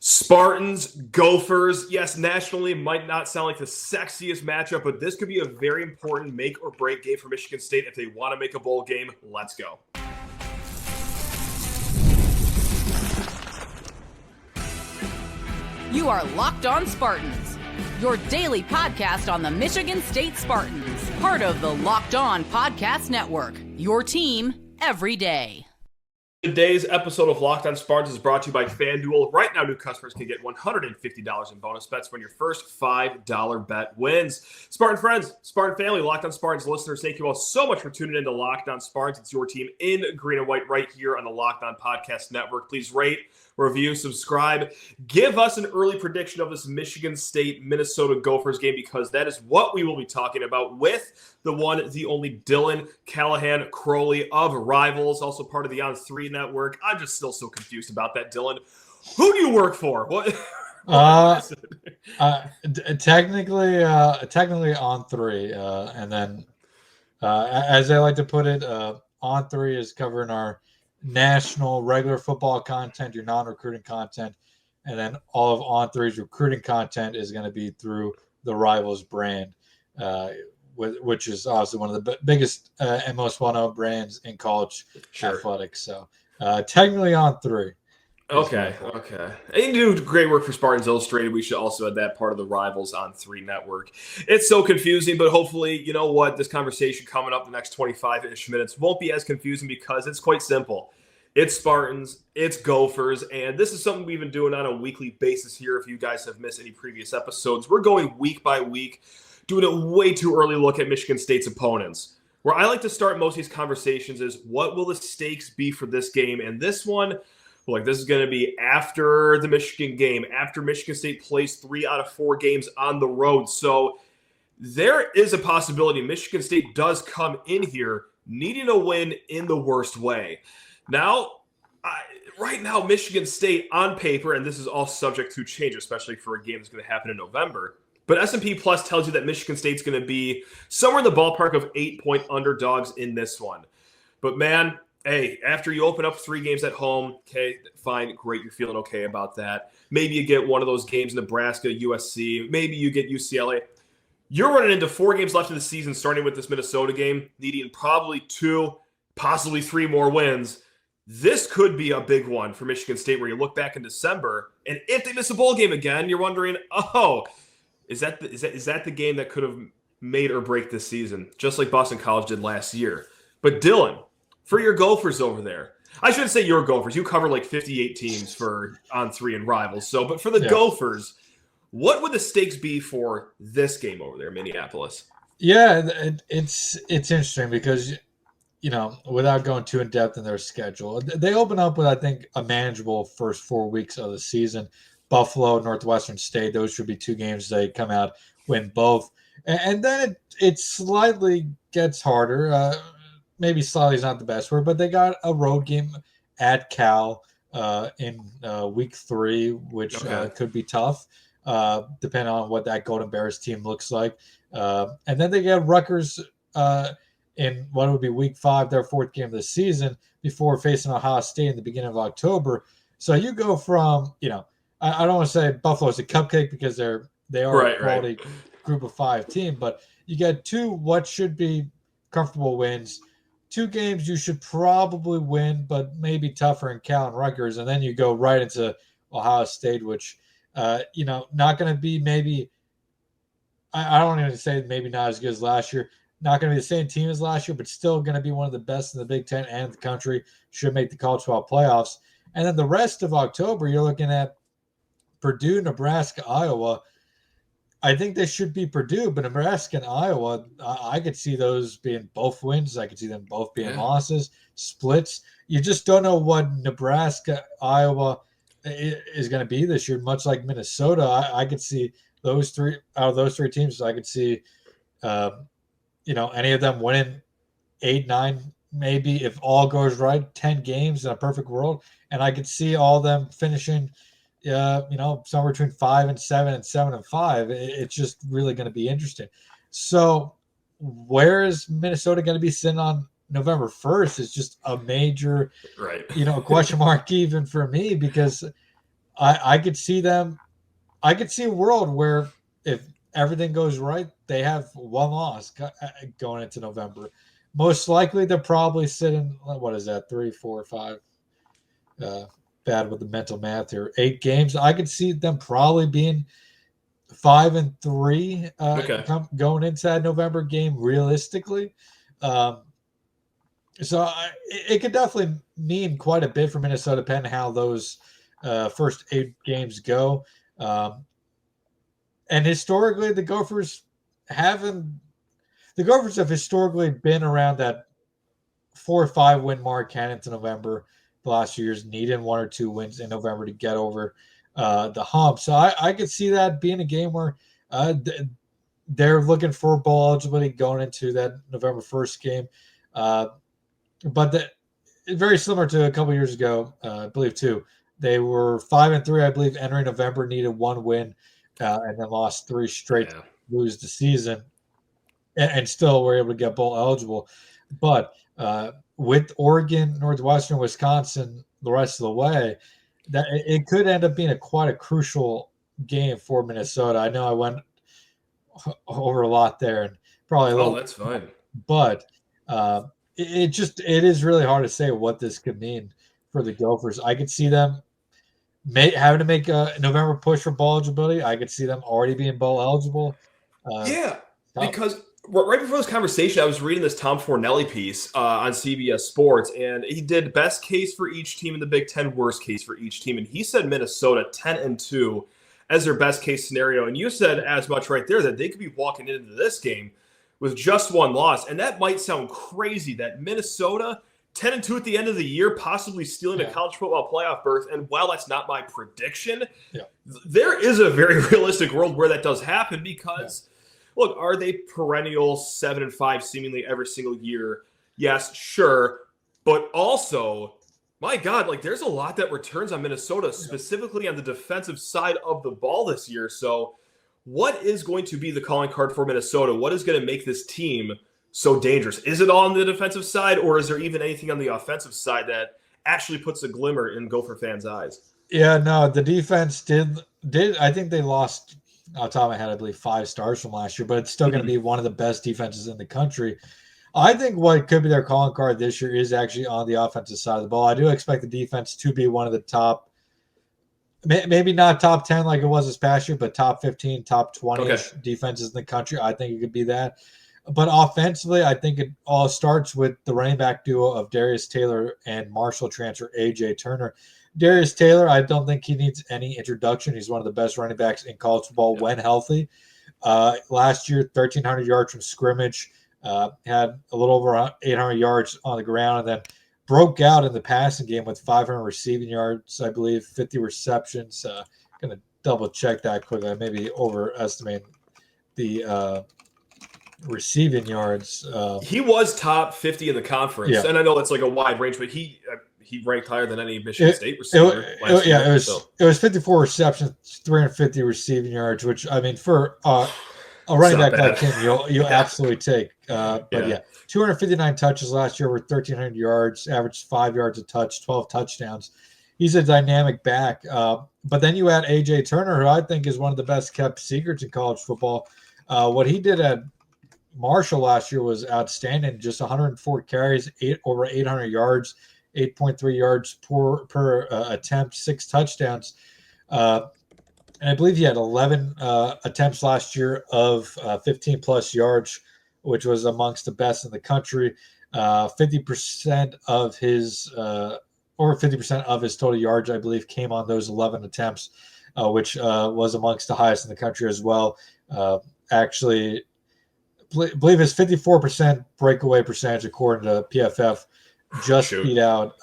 Spartans, Gophers. Yes, nationally might not sound like the sexiest matchup, but this could be a very important make or break game for Michigan State if they want to make a bowl game. Let's go. You are Locked On Spartans, your daily podcast on the Michigan State Spartans, part of the Locked On Podcast Network, your team every day. Today's episode of Locked On Spartans is brought to you by FanDuel. Right now, new customers can get $150 in bonus bets when your first $5 bet wins. Spartan friends, Spartan family, Locked On Spartans listeners, thank you all so much for tuning in to Locked On Spartans. It's your team in green and white right here on the Locked On Podcast Network. Please rate, review, subscribe. Give us an early prediction of this Michigan State-Minnesota Gophers game because that is what we will be talking about with the one, the only Dylan Callaghan-Croley of Rivals, also part of the On3 network. I'm just still so confused about that, Dylan. Who do you work for? What? Technically On3, and then as I like to put it, On3 is covering our national regular football content, your non-recruiting content, and then all of On3's recruiting content is going to be through the Rivals brand, which is obviously one of the biggest and most well-known brands in college athletics. So technically On3. Okay. And you do great work for Spartans Illustrated. We should also add that part of the Rivals On3 network. It's so confusing, but hopefully, you know what, this conversation coming up the next 25-ish minutes won't be as confusing because it's quite simple. It's Spartans, it's Gophers, and this is something we've been doing on a weekly basis here. If you guys have missed any previous episodes, we're going week by week, doing a way too early look at Michigan State's opponents. Where I like to start most of these conversations is what will the stakes be for this game? And this one, like this is going to be after the Michigan game, after Michigan State plays 3 out of 4 games on the road. So there is a possibility Michigan State does come in here needing a win in the worst way. Now, right now, Michigan State on paper, and this is all subject to change, especially for a game that's going to happen in November, but S&P Plus tells you that Michigan State's going to be somewhere in the ballpark of 8-point underdogs in this one. But man, hey, after you open up 3 games at home, okay, fine, great, you're feeling okay about that. Maybe you get one of those games, Nebraska, USC, maybe you get UCLA. You're running into 4 games left in the season, starting with this Minnesota game, needing probably 2, possibly 3 more wins. This could be a big one for Michigan State where you look back in December, and if they miss a bowl game again, you're wondering, oh, is that the game that could have made or break this season, just like Boston College did last year. But Dylan, for your Gophers over there, I shouldn't say your Gophers. You cover like 58 teams for On3 and Rivals. So, but for the Gophers, what would the stakes be for this game over there in Minneapolis? Yeah, it's interesting because, you know, without going too in depth in their schedule, they open up with, I think, a manageable first 4 weeks of the season. Buffalo, Northwestern State, those should be 2 games they come out, win both. And then it slightly gets harder. Maybe slightly is not the best word, but they got a road game at Cal in week 3, which could be tough, depending on what that Golden Bears team looks like. And then they get Rutgers in what would be week 5, their 4th game of the season, before facing Ohio State in the beginning of October. So you go from, you know, I don't want to say Buffalo's a cupcake because they are a quality group of 5 team, but you get 2 what should be comfortable wins, 2 games you should probably win, but maybe tougher in Cal and Rutgers, and then you go right into Ohio State, which, you know, not going to be maybe – I don't even say maybe not as good as last year, not going to be the same team as last year, but still going to be one of the best in the Big Ten and the country, should make the College Football playoffs. And then the rest of October, you're looking at Purdue, Nebraska, Iowa. I think they should be Purdue, but Nebraska and Iowa, I could see those being both wins. I could see them both being losses, splits. You just don't know what Nebraska, Iowa is going to be this year, much like Minnesota. I could see those 3 out of those 3 teams. I could see, you know, any of them winning 8, 9, maybe if all goes right, 10 games in a perfect world. And I could see all of them finishing, you know, somewhere between 5 and 7 and 7 and 5. It's just really going to be interesting. So where is Minnesota going to be sitting on November 1st is just a major, you know, question mark even for me, because I could see them. I could see a world where if everything goes right, they have one loss going into November. Most likely, they're probably sitting. What is that? 3, 4, 5. Bad with the mental math here. 8 games. I could see them probably being 5-3 Okay. going into that November game. Realistically, it could definitely mean quite a bit for Minnesota, depending on how those first 8 games go. And historically, the Gophers have historically been around that 4 or 5 win mark heading into November. The last few years, needing 1 or 2 wins in November to get over the hump. So I could see that being a game where they're looking for bowl eligibility going into that November 1st game. But very similar to a couple years ago, I believe too. They were 5-3, I believe, entering November, needed 1 win, and then lost 3 straight to lose the season, and still were able to get bowl eligible. But with Oregon, Northwestern, Wisconsin, the rest of the way, that it could end up being quite a crucial game for Minnesota. I know I went over a lot there, and probably a little. Oh, that's fine. But it is really hard to say what this could mean for the Gophers. I could see them having to make a November push for bowl eligibility. I could see them already being bowl eligible. Because right before this conversation, I was reading this Tom Fornelli piece on CBS Sports, and he did best case for each team in the Big Ten, worst case for each team, and he said Minnesota 10-2 as their best case scenario. And you said as much right there that they could be walking into this game with just 1 loss, and that might sound crazy that Minnesota 10-2 at the end of the year, possibly stealing a college football playoff berth. And while that's not my prediction, there is a very realistic world where that does happen because, look, are they perennial 7-5 seemingly every single year? Yes, sure. But also, my God, like there's a lot that returns on Minnesota, specifically on the defensive side of the ball this year. So what is going to be the calling card for Minnesota? What is going to make this team so dangerous? Is it all on the defensive side, or is there even anything on the offensive side that actually puts a glimmer in Gopher fans' eyes? Yeah, no, the defense did. I think they lost, off the top of my head, I believe 5 stars from last year, but it's still going to be one of the best defenses in the country. I think what could be their calling card this year is actually on the offensive side of the ball. I do expect the defense to be one of the top, maybe not top 10 like it was this past year, but top 15, top 20 defenses in the country. I think it could be that. But offensively, I think it all starts with the running back duo of Darius Taylor and Marshall transfer A.J. Turner. Darius Taylor, I don't think he needs any introduction. He's one of the best running backs in college football when healthy. Last year, 1,300 yards from scrimmage, had a little over 800 yards on the ground, and then broke out in the passing game with 500 receiving yards, I believe, 50 receptions. Going to double check that quickly. I may be overestimating the receiving yards. He was top 50 in the conference, and I know that's like a wide range, but he ranked higher than any Michigan State receiver. It was 54 receptions, 350 receiving yards, which I mean for a running back like him, you'll absolutely take. But 259 touches last year, with 1,300 yards, averaged 5 yards a touch, 12 touchdowns. He's a dynamic back. But then you add A.J. Turner, who I think is one of the best kept secrets in college football. What he did at Marshall last year was outstanding. Just 104 carries, over 800 yards, 8.3 yards per attempt, 6 touchdowns. And I believe he had 11 attempts last year of 15-plus yards, which was amongst the best in the country. 50% of his over 50% of his total yards, I believe, came on those 11 attempts, which was amongst the highest in the country as well. Actually, believe his 54% breakaway percentage, according to PFF, just beat out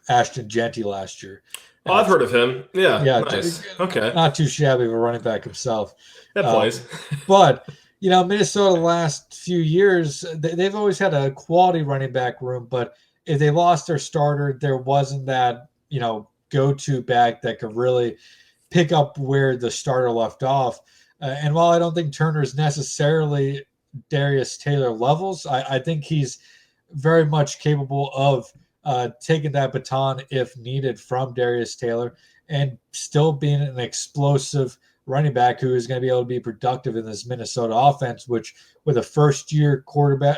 Ashton Genty last year. Oh, I've heard of him. Yeah. Nice. Okay. Not too shabby of a running back himself. That plays. But, Minnesota the last few years, they've always had a quality running back room, but if they lost their starter, there wasn't that, go-to back that could really pick up where the starter left off. And while I don't think Turner is necessarily Darius Taylor levels, I think he's very much capable of taking that baton if needed from Darius Taylor and still being an explosive running back who is going to be able to be productive in this Minnesota offense, which with a first-year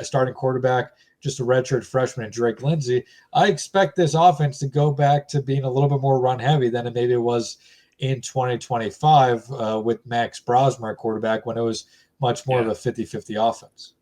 starting quarterback, just a redshirt freshman in Drake Lindsey, I expect this offense to go back to being a little bit more run-heavy than it maybe was in 2025 with Max Brosmer at quarterback when it was much more of a 50-50 offense.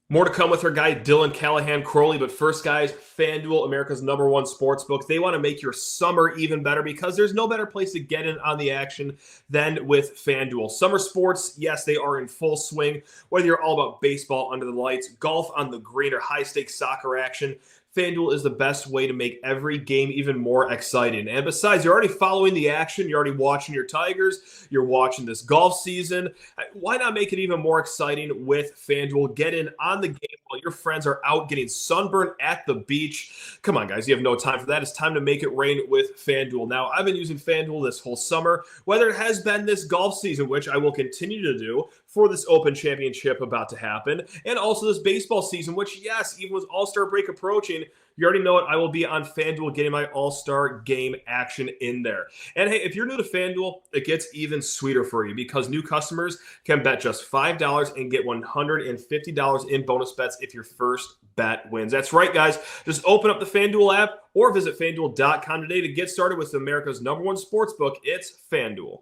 More to come with our guy, Dylan Callaghan-Croley. But first, guys, FanDuel, America's #1 sportsbook. They want to make your summer even better because there's no better place to get in on the action than with FanDuel. Summer sports, yes, they are in full swing. Whether you're all about baseball under the lights, golf on the green, or high-stakes soccer action, FanDuel is the best way to make every game even more exciting. And besides, you're already following the action. You're already watching your Tigers. You're watching this golf season. Why not make it even more exciting with FanDuel? Get in on the game while your friends are out getting sunburned at the beach. Come on, guys. You have no time for that. It's time to make it rain with FanDuel. Now, I've been using FanDuel this whole summer, whether it has been this golf season, which I will continue to do for this Open Championship about to happen, and also this baseball season, which, yes, even with All-Star break approaching, you already know it. I will be on FanDuel getting my All-Star game action in there. And hey, if you're new to FanDuel, it gets even sweeter for you because new customers can bet just $5 and get $150 in bonus bets if your first bet wins. That's right, guys. Just open up the FanDuel app or visit FanDuel.com today to get started with America's #1 sportsbook. It's FanDuel.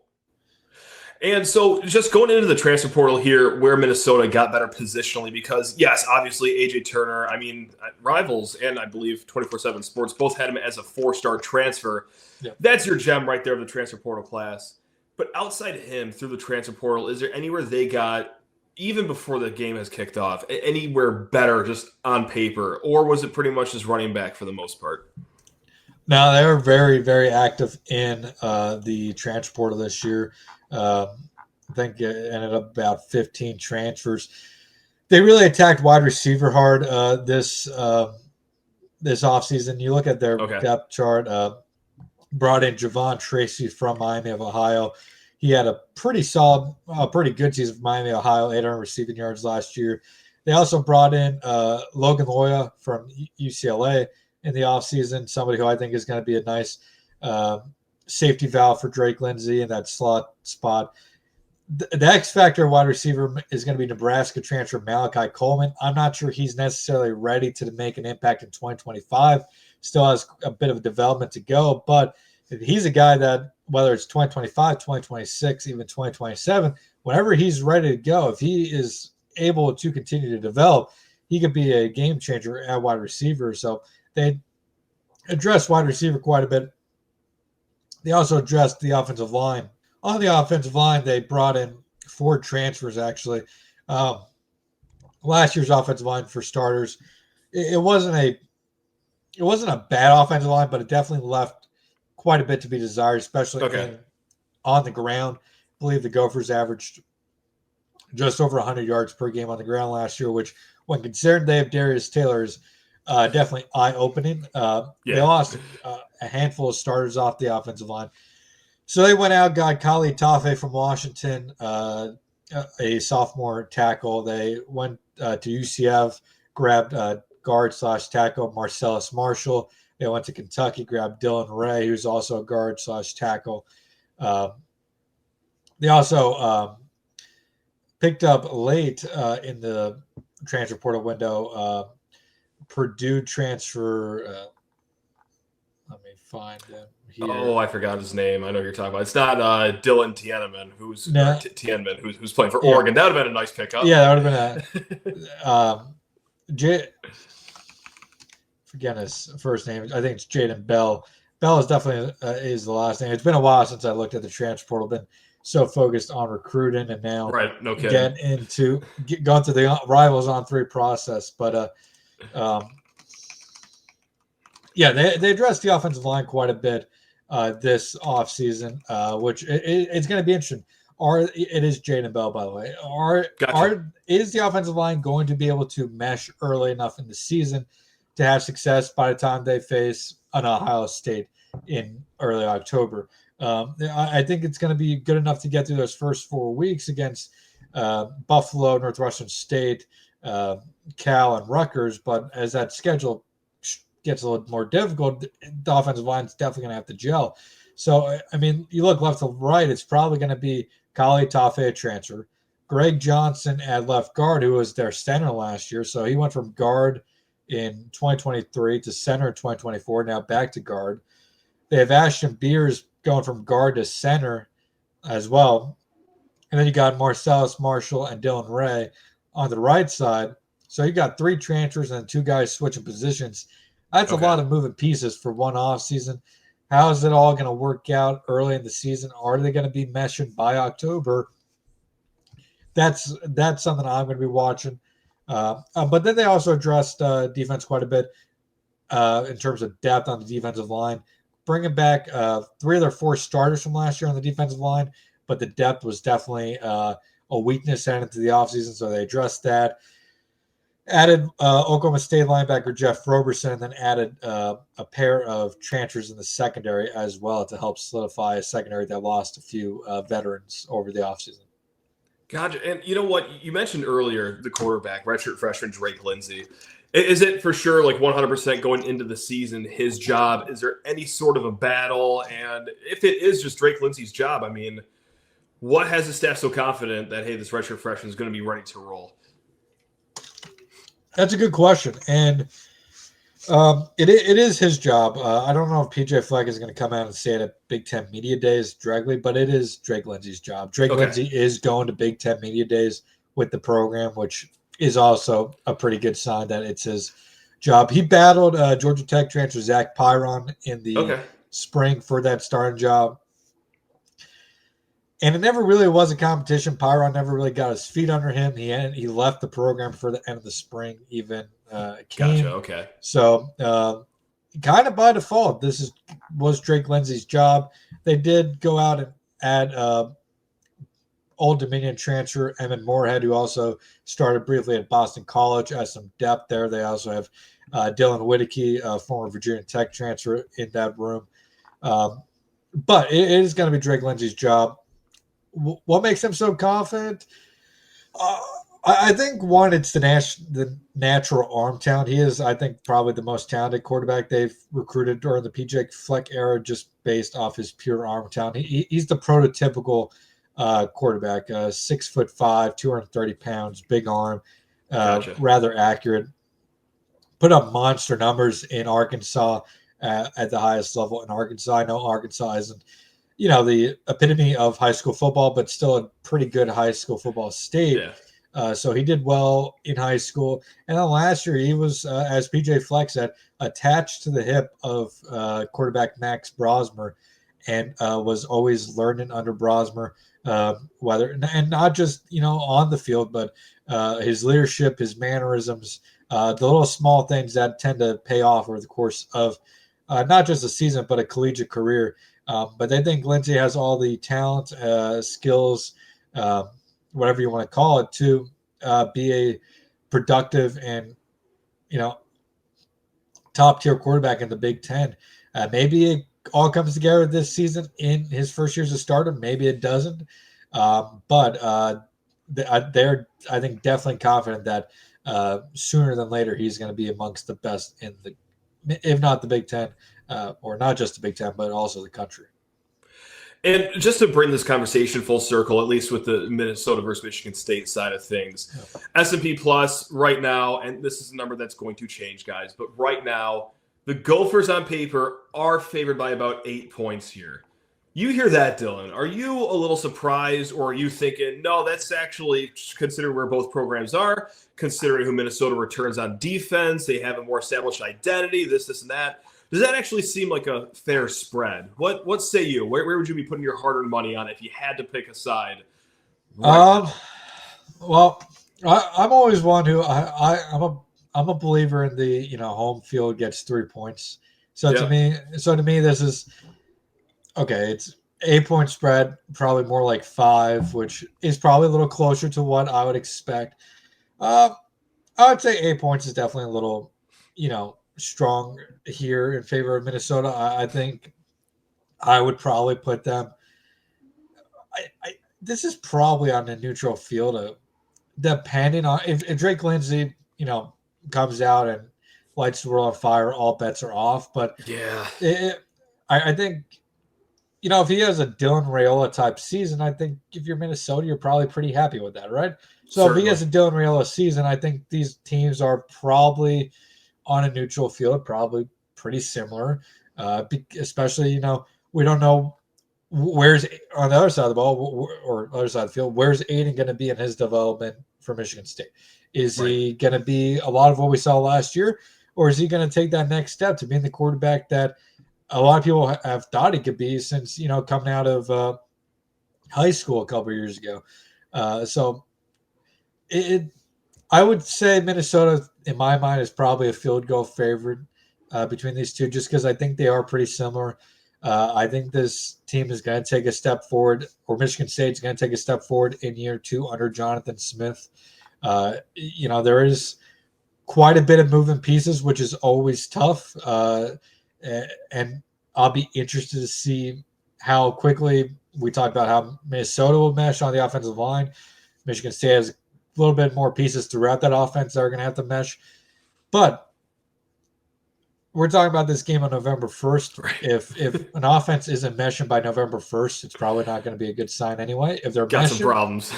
And so just going into the transfer portal here where Minnesota got better positionally because, yes, obviously A.J. Turner, Rivals and I believe 24/7 Sports both had him as a 4-star transfer. Yep. That's your gem right there of the transfer portal class. But outside of him through the transfer portal, is there anywhere they got, even before the game has kicked off, anywhere better just on paper? Or was it pretty much just running back for the most part? No, they were very, very active in the transfer portal this year. I think it ended up about 15 transfers. They really attacked wide receiver hard this offseason. You look at their depth chart, brought in Javon Tracy from Miami of Ohio. He had a pretty solid, pretty good season for Miami, Ohio, 800 receiving yards last year. They also brought in Logan Loya from UCLA in the offseason, somebody who I think is going to be a nice safety valve for Drake Lindsey in that slot spot. The X factor wide receiver is going to be Nebraska transfer Malachi Coleman. I'm not sure he's necessarily ready to make an impact in 2025. Still has a bit of a development to go, but he's a guy that whether it's 2025, 2026, even 2027, whenever he's ready to go, if he is able to continue to develop, he could be a game changer at wide receiver. So they addressed wide receiver quite a bit. They also addressed the offensive line. On the offensive line, they brought in 4 transfers, actually. Last year's offensive line, for starters, it wasn't a bad offensive line, but it definitely left quite a bit to be desired, especially on the ground. I believe the Gophers averaged just over 100 yards per game on the ground last year, which, when considered they have Darius Taylor, is definitely eye-opening. They lost a handful of starters off the offensive line. So they went out, got Khalid Tafe from Washington, a sophomore tackle. They went to UCF, grabbed guard/tackle Marcellus Marshall. They went to Kentucky, grabbed Dylan Ray, who's also a guard/tackle. They also picked up late in the transfer portal window Purdue transfer. Let me find him here. Oh, I forgot his name. I know who you're talking about. It's not Dylan Tiananmen, who's playing for Oregon. That would have been a nice pickup. Yeah, that would have been forget his first name. I think it's Jaden Bell. Bell is definitely is the last name. It's been a while since I looked at the transfer portal. Been so focused on recruiting and now no kidding. Going through the Rivals on 3 process. But they addressed the offensive line quite a bit this offseason, which it's going to be interesting. It is Jaden Bell, by the way. Is the offensive line going to be able to mesh early enough in the season to have success by the time they face an Ohio State in early October? I think it's going to be good enough to get through those first 4 weeks against Buffalo, Northwestern State, Cal, and Rutgers. But as that schedule gets a little more difficult, the offensive line is definitely going to have to gel. So, I mean, you look left to right, it's probably going to be Kali Tafe transfer, Greg Johnson at left guard, who was their center last year. So he went from guard in 2023 to center in 2024, now back to guard. They have Ashton Beers going from guard to center as well. And then you got Marcellus Marshall and Dylan Ray on the right side. So you got 3 transfers and 2 guys switching positions. That's Okay. a lot of moving pieces for one offseason. How is it all going to work out early in the season? Are they going to be meshing by October? That's something I'm going to be watching. But then they also addressed defense quite a bit in terms of depth on the defensive line, bringing back 3 of their 4 starters from last year on the defensive line, but the depth was definitely a weakness heading into the offseason, so they addressed that. Added Oklahoma State linebacker Jeff Roberson, and then added a pair of transfers in the secondary as well to help solidify a secondary that lost a few veterans over the offseason. Gotcha. And you know what? You mentioned earlier the quarterback, redshirt freshman Drake Lindsey. Is it for sure, like 100% going into the season, his job? Is there any sort of a battle? And if it is just Drake Lindsey's job, I mean, what has the staff so confident that, hey, this redshirt freshman is going to be ready to roll? That's a good question. And it is his job. I don't know if PJ Fleck is going to come out and say it at Big Ten Media Days directly, but it is Drake Lindsey's job. Drake Lindsey is going to Big Ten Media Days with the program, which is also a pretty good sign that it's his job. He battled Georgia Tech transfer Zach Pyron in the spring for that starting job. And it never really was a competition. Pyron never really got his feet under him. He left the program for the end of the spring even. Gotcha, okay. So kind of by default, this was Drake Lindsey's job. They did go out and add Old Dominion transfer Emmett Moorhead, who also started briefly at Boston College, has some depth there. They also have Dylan Whittaker, a former Virginia Tech transfer, in that room. But it is going to be Drake Lindsey's job. What makes him so confident? I think, one, it's the natural arm talent. He is, I think, probably the most talented quarterback they've recruited during the PJ Fleck era, just based off his pure arm talent. He's the prototypical quarterback, 6'5", 230 pounds, big arm, rather accurate. Put up monster numbers in Arkansas at the highest level in Arkansas. I know Arkansas isn't, the epitome of high school football, but still a pretty good high school football state. Yeah. So he did well in high school. And then last year he was, as PJ Fleck said, attached to the hip of quarterback Max Brosmer, and was always learning under Brosmer, and not just, on the field, but his leadership, his mannerisms, the little small things that tend to pay off over the course of not just a season, but a collegiate career. But they think Lindsey has all the talent, skills, whatever you want to call it, to be a productive and, top-tier quarterback in the Big Ten. Maybe it all comes together this season in his first year as a starter. Maybe it doesn't. But they're, I think, definitely confident that sooner than later he's going to be amongst the best in the, if not the Big Ten, or not just the Big Ten, but also the country. And just to bring this conversation full circle, at least with the Minnesota versus Michigan State side of things, S&P Plus right now, and this is a number that's going to change, guys, but right now, the Gophers on paper are favored by about 8 points here. You hear that, Dylan. Are you a little surprised, or are you thinking, no, that's actually, consider where both programs are, considering who Minnesota returns on defense, they have a more established identity, this and that. Does that actually seem like a fair spread? What say you? Where would you be putting your hard-earned money on if you had to pick a side? Well, I'm always one who I'm a believer in the home field gets 3 points. So to me, this is okay. It's 8 point spread, probably more like 5, which is probably a little closer to what I would expect. I would say 8 points is definitely a little, strong here in favor of Minnesota. I think I would probably put them. This is probably on a neutral field, depending on if Drake Lindsey, comes out and lights the world on fire, all bets are off. But Yeah. I think, if he has a Dylan Raiola type season, I think if you're Minnesota, you're probably pretty happy with that, right? So Certainly. if he has a Dylan Raiola season, I think these teams are probably on a neutral field, probably pretty similar, especially, we don't know where's on the other side of the ball or other side of the field, where's Aiden going to be in his development for Michigan State? Is he going to be a lot of what we saw last year, or is he going to take that next step to being the quarterback that a lot of people have thought he could be since, coming out of high school a couple of years ago? So I would say Minnesota, in my mind, is probably a field goal favorite between these two, just because I think they are pretty similar. I think this team is going to take a step forward, or Michigan State is going to take a step forward in year 2 under Jonathan Smith. There is quite a bit of moving pieces, which is always tough. And I'll be interested to see how quickly we talked about how Minnesota will mesh on the offensive line. Michigan State has a little bit more pieces throughout that offense that are going to have to mesh. But we're talking about this game on November 1st. Right. If an offense isn't meshing by November 1st, it's probably not going to be a good sign anyway. If they're got meshing, some problems.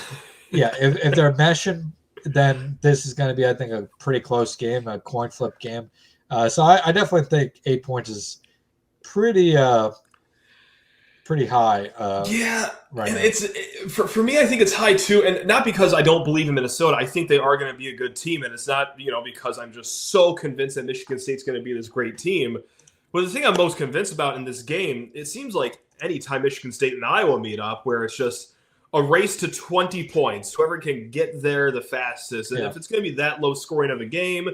Yeah, if they're meshing, then this is going to be, I think, a pretty close game, a coin flip game. So I definitely think 8 points is pretty high. Right. And now. it's for me, I think it's high too, and not because I don't believe in Minnesota. I think they are going to be a good team, and it's not because I'm just so convinced that Michigan State's going to be this great team. But the thing I'm most convinced about in this game, it seems like anytime Michigan State and Iowa meet up, where it's just a race to 20 points, whoever can get there the fastest. And if it's going to be that low scoring of a game,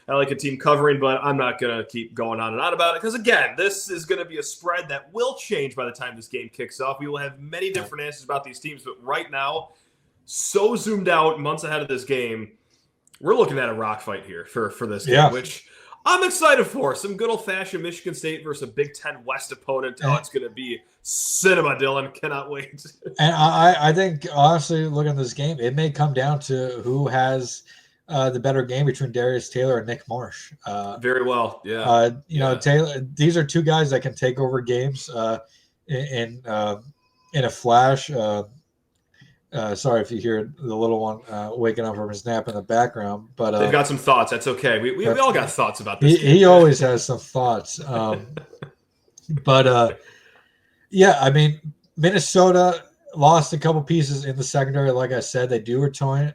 I like a team covering, but I'm not going to keep going on and on about it because, again, this is going to be a spread that will change by the time this game kicks off. We will have many different answers about these teams, but right now, so zoomed out months ahead of this game, we're looking at a rock fight here for this game, which I'm excited for. Some good old-fashioned Michigan State versus a Big Ten West opponent. Oh, it's going to be cinema, Dylan. Cannot wait. And I think, honestly, looking at this game, it may come down to who has – the better game between Darius Taylor and Nick Marsh. Very well, yeah. Taylor. These are two guys that can take over games in a flash. Sorry if you hear the little one waking up from his nap in the background, but they've got some thoughts. That's okay. We all got thoughts about this. He always has some thoughts. But I mean, Minnesota lost a couple pieces in the secondary. Like I said, they do return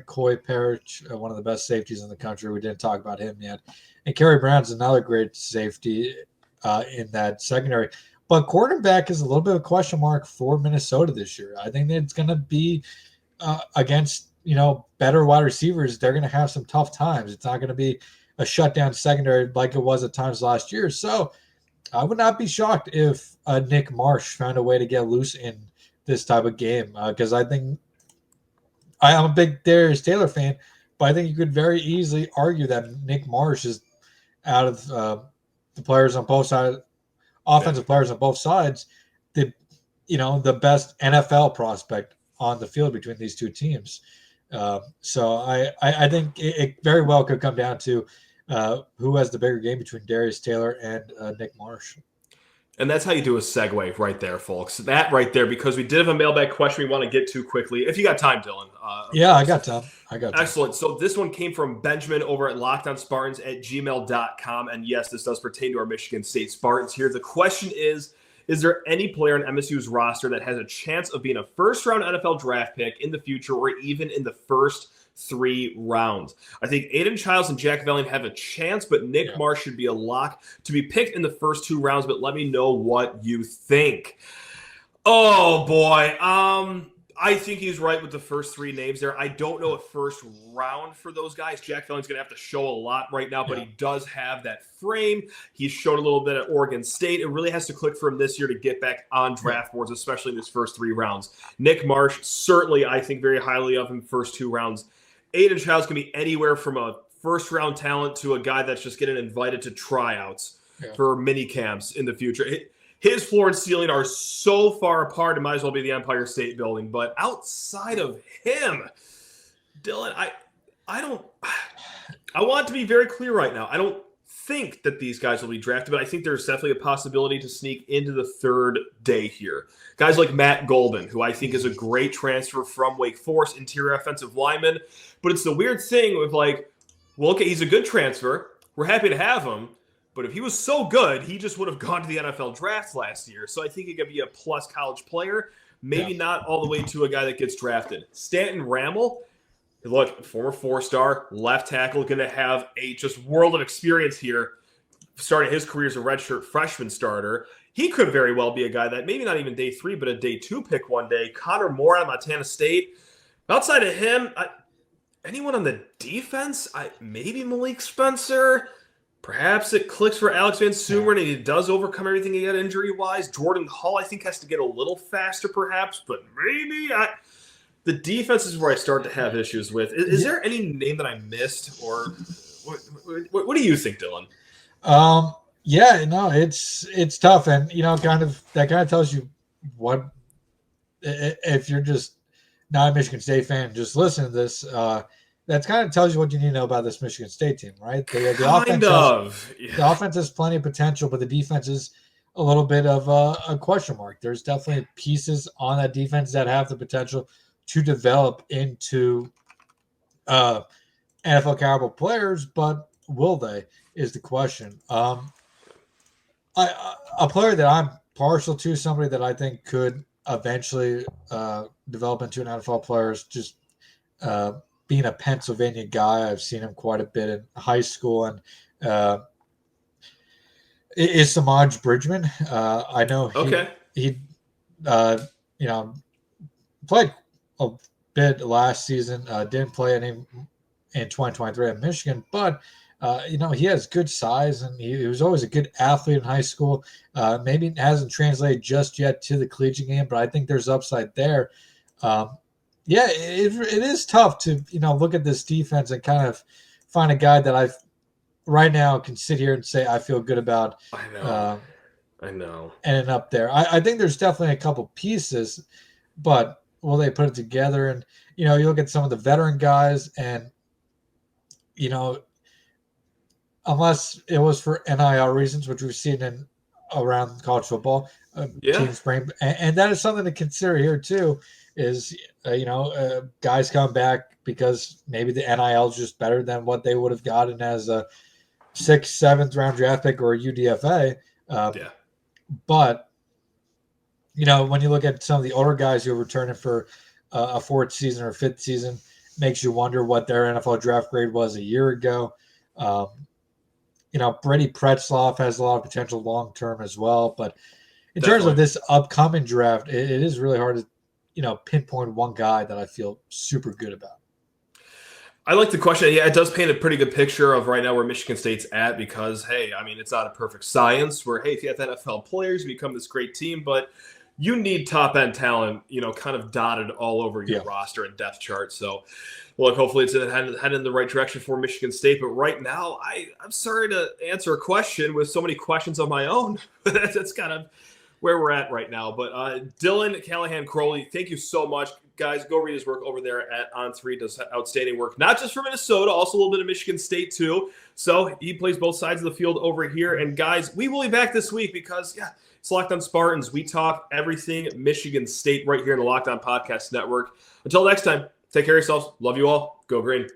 Coy Parrish, one of the best safeties in the country. We didn't talk about him yet. And Kerry Brown's another great safety in that secondary. But quarterback is a little bit of a question mark for Minnesota this year. I think that it's going to be against, better wide receivers. They're going to have some tough times. It's not going to be a shutdown secondary like it was at times last year. So I would not be shocked if Nick Marsh found a way to get loose in this type of game, because I think I'm a big Darius Taylor fan, but I think you could very easily argue that Nick Marsh is out of the players on both sides, offensive players on both sides, the best NFL prospect on the field between these two teams. So I think it very well could come down to who has the bigger game between Darius Taylor and Nick Marsh. And that's how you do a segue right there, folks. That right there, because we did have a mailbag question we want to get to quickly. If you got time, Dylan. I got time. Excellent. So this one came from Benjamin over at LockedOnSpartans@gmail.com. And yes, this does pertain to our Michigan State Spartans here. The question is there any player on MSU's roster that has a chance of being a first-round NFL draft pick in the future or even in the first 3 rounds? I think Aiden Childs and Jack Velling have a chance, but Nick Marsh should be a lock to be picked in the first 2 rounds. But let me know what you think. Oh boy, I think he's right with the first 3 names there. I don't know a first round for those guys. Jack Felling's going to have to show a lot right now, but he does have that frame. He's shown a little bit at Oregon State. It really has to click for him this year to get back on draft boards, especially in his first 3 rounds. Nick Marsh, certainly I think very highly of him first 2 rounds. Aiden Childs can be anywhere from a first-round talent to a guy that's just getting invited to tryouts for mini camps in the future. His floor and ceiling are so far apart, it might as well be the Empire State Building. But outside of him, Dylan, I want to be very clear right now. I don't think that these guys will be drafted, but I think there's definitely a possibility to sneak into the third day here. Guys like Matt Golden, who I think is a great transfer from Wake Forest, interior offensive lineman. But it's the weird thing with well, okay, he's a good transfer. We're happy to have him. But if he was so good, he just would have gone to the NFL draft last year. So I think he could be a plus college player, maybe not all the way to a guy that gets drafted. Stanton Ramel, look, former four-star, left tackle, going to have a just world of experience here, starting his career as a redshirt freshman starter. He could very well be a guy that maybe not even day 3, but a day 2 pick one day. Connor Moore on Montana State. Outside of him, anyone on the defense? Maybe Malik Spencer. Perhaps it clicks for Alex Van Sumeren, and he does overcome everything he had injury-wise. Jordan Hall, I think, has to get a little faster, perhaps, but maybe the defense is where I start to have issues with. Is there any name that I missed, or what do you think, Dylan? Yeah, no, it's tough, and that kind of tells you what if you're just not a Michigan State fan, just listen to this. That kind of tells you what you need to know about this Michigan State team, right? The offense has plenty of potential, but the defense is a little bit of a question mark. There's definitely pieces on that defense that have the potential to develop into NFL caliber players, but will they is the question. A player that I'm partial to, somebody that I think could eventually develop into an NFL player is just being a Pennsylvania guy. I've seen him quite a bit in high school, and is Samaj Bridgman. I know he played a bit last season, didn't play any in 2023 at Michigan, but he has good size, and he was always a good athlete in high school. Maybe it hasn't translated just yet to the collegiate game, but I think there's upside there. It is tough to look at this defense and kind of find a guy that I've right now can sit here and say I feel good about. I know. Ending up there. I think there's definitely a couple pieces, but will they put it together? And you look at some of the veteran guys, and unless it was for NIL reasons, which we've seen around college football, teams bring, and that is something to consider here too. Is guys come back because maybe the NIL is just better than what they would have gotten as a 6th, 7th round draft pick or a UDFA. But when you look at some of the older guys who are returning for a 4th season or 5th season, makes you wonder what their NFL draft grade was a year ago. Brady Pretzloff has a lot of potential long term as well. But in terms of this upcoming draft, it is really hard to pinpoint one guy that I feel super good about. I like the question. Yeah, it does paint a pretty good picture of right now where Michigan State's at because, it's not a perfect science where, if you have NFL players, you become this great team, but you need top-end talent, kind of dotted all over your roster and depth chart. So, look, hopefully it's headed in the right direction for Michigan State. But right now, I'm sorry to answer a question with so many questions of my own. That's kind of where we're at right now. But Dylan Callaghan-Croley, thank you so much. Guys, go read his work over there at On3. Does outstanding work, not just for Minnesota, also a little bit of Michigan State too. So he plays both sides of the field over here. And guys, we will be back this week because, it's Locked On Spartans. We talk everything Michigan State right here in the Locked On Podcast Network. Until next time, take care of yourselves. Love you all. Go Green.